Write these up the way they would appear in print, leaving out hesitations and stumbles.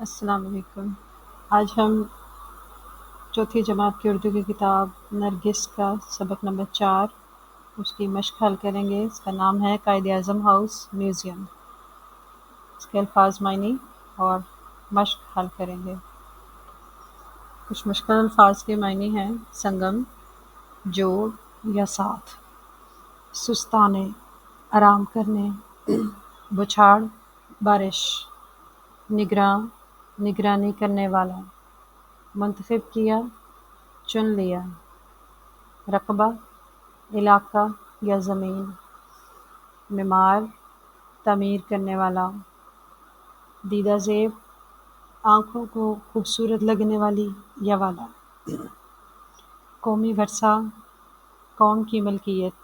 السلام علیکم۔ آج ہم چوتھی جماعت کی اردو کی کتاب نرگس کا سبق نمبر 4 اس کی مشق حل کریں گے۔ اس کا نام ہے قائد اعظم ہاؤس میوزیم۔ اس کے الفاظ معنی اور مشق حل کریں گے۔ کچھ مشکل الفاظ کے معنی ہیں: سنگم، جوڑ یا ساتھ، سستانے، آرام کرنے، بچھاڑ، بارش، نگراں، نگرانی کرنے والا، منتخب کیا، چن لیا، رقبہ، علاقہ یا زمین، معمار، تعمیر کرنے والا، دیدہ زیب، آنکھوں کو خوبصورت لگنے والی یا والا، قومی ورثہ، قوم کی ملکیت،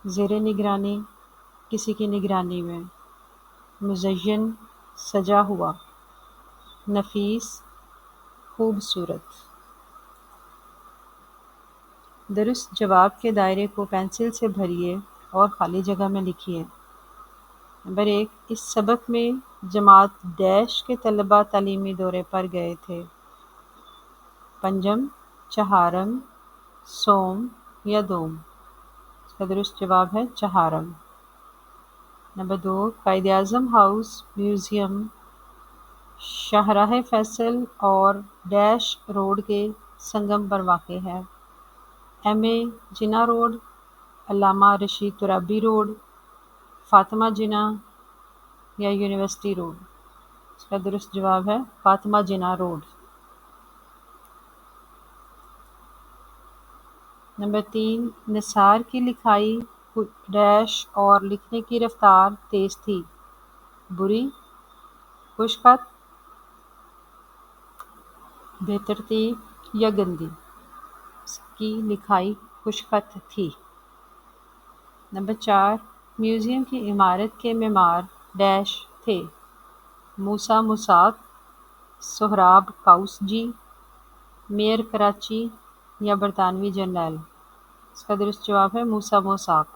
زیر نگرانی، کسی کی نگرانی میں، مزین، سجا ہوا، نفیس، خوبصورت۔ درست جواب کے دائرے کو پینسل سے بھریے اور خالی جگہ میں لکھیے۔ نمبر 1، اس سبق میں جماعت ڈیش کے طلباء تعلیمی دورے پر گئے تھے۔ پنجم، چہارم، سوم یا دوم؟ اس کا درست جواب ہے چہارم۔ Number 2، Quaid Azam house museum شاہراہ فیصل اور ڈیش روڈ کے سنگم پر واقع ہے۔ ایم اے جناح روڈ، علامہ رشید ترابی روڈ، فاطمہ جناح یا یونیورسٹی روڈ؟ اس کا درست جواب ہے فاطمہ جناح روڈ۔ نمبر 3، نثار کی لکھائی ڈیش اور لکھنے کی رفتار تیز تھی۔ بری، خوش خط، بے ترتیب یا گندی؟ اس کی لکھائی خوش خط تھی۔ نمبر 4، میوزیم کی عمارت کے معمار ڈیش تھے۔ موسیٰ موساک، سہراب کاؤسجی، میئر کراچی یا برطانوی جرنیل؟ اس کا درست جواب ہے موسیٰ موساک۔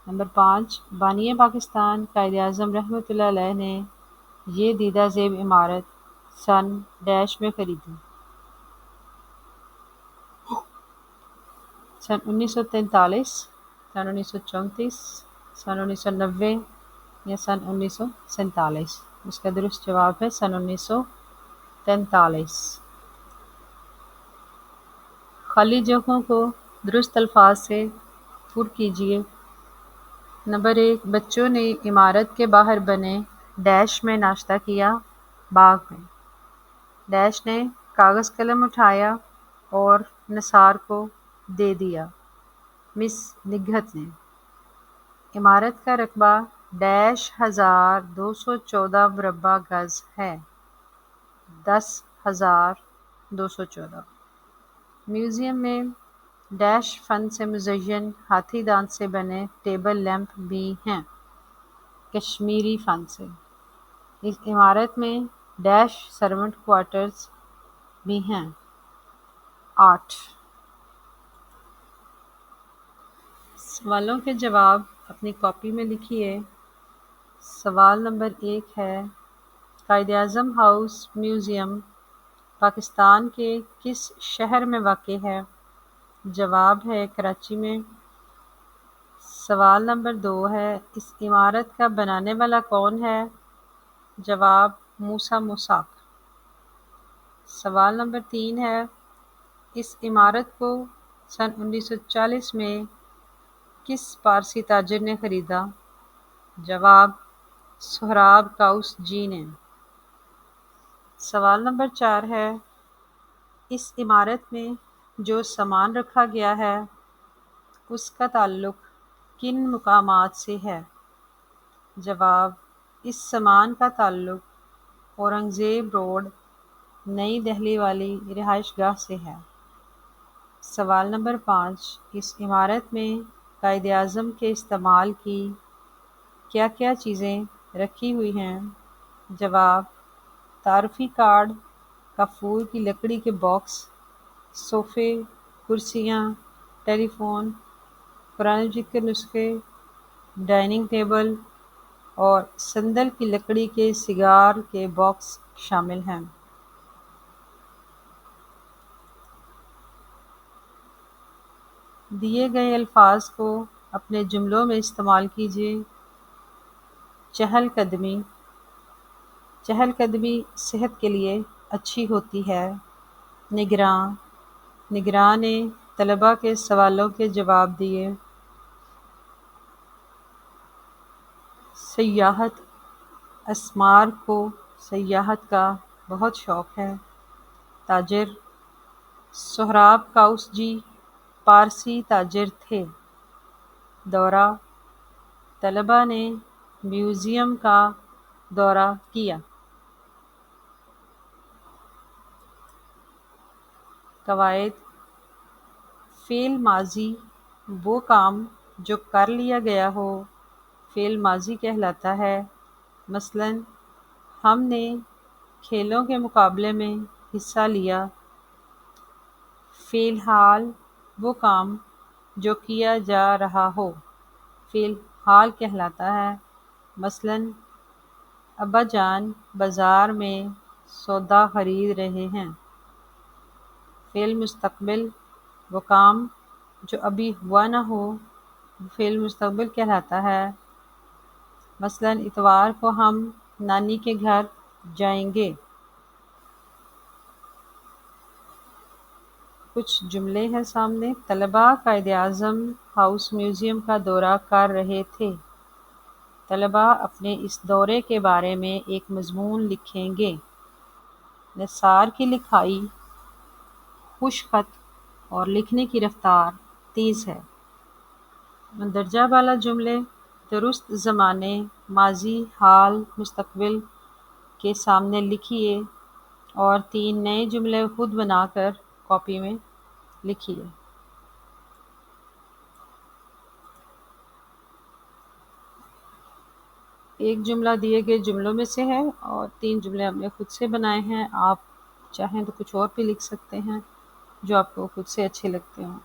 نمبر 5، بانی پاکستان قائد اعظم رحمۃ اللہ علیہ نے یہ دیدہ زیب عمارت سن ڈیش میں خریدی۔ سن 1943، سن 1934، سن 1990 یا سن 1947؟ اس کا درست جواب ہے سن 1943۔ خالی جگہوں کو درست الفاظ سے پر کیجیے۔ نمبر 1، بچوں نے عمارت کے باہر بنے ڈیش میں ناشتہ کیا۔ باغ میں ڈیش نے کاغذ قلم اٹھایا اور نثار کو دے دیا۔ مس نگہت نے۔ عمارت کا رقبہ ڈیش 1214 مربع گز ہے۔ 10,214۔ میوزیم میں ڈیش فن سے مزین ہاتھی دانت سے بنے ٹیبل لیمپ بھی ہیں۔ کشمیری فن سے۔ اس عمارت میں ڈیش سرونٹ کوارٹرز بھی ہیں۔ 8۔ سوالوں کے جواب اپنی کاپی میں لکھیے۔ سوال نمبر 1 ہے، قائد اعظم ہاؤس میوزیم پاکستان کے کس شہر میں واقع ہے؟ جواب ہے کراچی میں۔ سوال نمبر 2 ہے، اس عمارت کا بنانے والا کون ہے؟ جواب موسیٰ موساک۔ سوال نمبر 3 ہے، اس عمارت کو سن 1940 میں کس پارسی تاجر نے خریدا؟ جواب سہراب کاؤسجی نے۔ سوال نمبر 4 ہے، اس عمارت میں جو سامان رکھا گیا ہے اس کا تعلق کن مقامات سے ہے؟ جواب، اس سامان کا تعلق اورنگزیب روڈ، نئی دہلی والی رہائش گاہ سے ہے۔ سوال نمبر 5، اس عمارت میں قائد اعظم کے استعمال کی کیا کیا چیزیں رکھی ہوئی ہیں؟ جواب، تعارفی کارڈ، کافور کی لکڑی کے باکس، صوفے، کرسیاں، ٹیلی فون، قرآن مجید کے نسخے، ڈائننگ ٹیبل، اور سندل کی لکڑی کے سگار کے باکس شامل ہیں۔ دیے گئے الفاظ کو اپنے جملوں میں استعمال کیجیے۔ چہل قدمی، چہل قدمی صحت کے لیے اچھی ہوتی ہے۔ نگراں، نگراں نے طلباء کے سوالوں کے جواب دیے۔ سیاحت، اسمار کو سیاحت کا بہت شوق ہے۔ تاجر، سہراب کاؤسجی پارسی تاجر تھے۔ دورہ، طلباء نے میوزیم کا دورہ کیا۔ قواعد، فعل ماضی وہ کام جو کر لیا گیا ہو فعل ماضی کہلاتا ہے۔ مثلاً ہم نے کھیلوں کے مقابلے میں حصہ لیا۔ فعل حال وہ کام جو کیا جا رہا ہو فعل حال کہلاتا ہے۔ مثلاً ابا جان بازار میں سودا خرید رہے ہیں۔ فعل مستقبل وہ کام جو ابھی ہوا نہ ہو فعل مستقبل کہلاتا ہے۔ مثلاً اتوار کو ہم نانی کے گھر جائیں گے۔ کچھ جملے ہیں سامنے۔ طلباء قائد اعظم ہاؤس میوزیم کا دورہ کر رہے تھے۔ طلباء اپنے اس دورے کے بارے میں ایک مضمون لکھیں گے۔ نثار کی لکھائی خوش خط اور لکھنے کی رفتار تیز ہے۔ مندرجہ بالا جملے درست زمانے، ماضی، حال، مستقبل کے سامنے لکھیے اور 3 نئے جملے خود بنا کر کاپی میں لکھیے۔ ایک جملہ دیے گئے جملوں میں سے ہے اور 3 جملے ہم نے خود سے بنائے ہیں۔ آپ چاہیں تو کچھ اور بھی لکھ سکتے ہیں جو آپ کو خود سے اچھے لگتے ہوں۔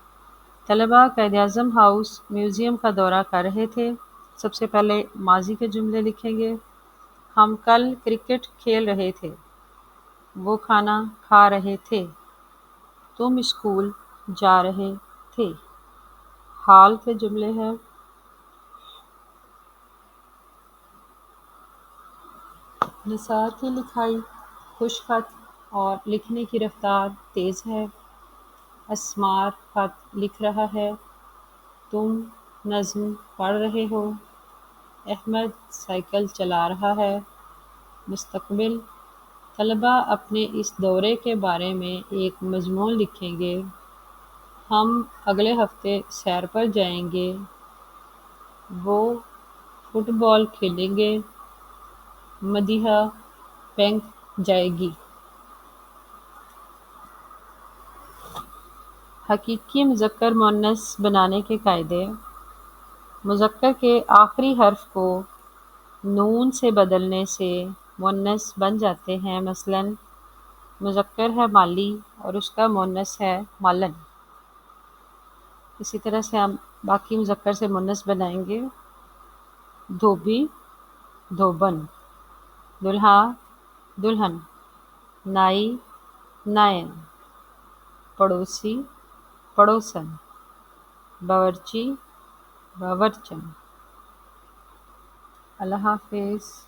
طلباء قائد اعظم ہاؤس میوزیم کا دورہ کر رہے تھے۔ سب سے پہلے ماضی کے جملے لکھیں گے۔ ہم کل کرکٹ کھیل رہے تھے۔ وہ کھانا کھا رہے تھے۔ تم اسکول جا رہے تھے۔ حال کے جملے ہیں۔ نثار کی لکھائی خوش خط اور لکھنے کی رفتار تیز ہے۔ اسمار خط لکھ رہا ہے۔ تم نظم پڑھ رہے ہو۔ احمد سائیکل چلا رہا ہے۔ مستقبل، طلباء اپنے اس دورے کے بارے میں ایک مضمون لکھیں گے۔ ہم اگلے ہفتے سیر پر جائیں گے۔ وہ فٹ بال کھیلیں گے۔ مدیحہ بینک جائے گی۔ حقیقی مذکر مؤنث بنانے کے قاعدے۔ مذکر کے آخری حرف کو نون سے بدلنے سے مؤنث بن جاتے ہیں۔ مثلاً مذکر ہے مالی اور اس کا مؤنث ہے مالن۔ اسی طرح سے ہم باقی مذکر سے مؤنث بنائیں گے۔ دھوبی، دھوبن۔ دلہا، دلہن۔ نائی، نائن۔ پڑوسی، پڑوسن۔ باورچی، باورچن۔ اللہ حافظ۔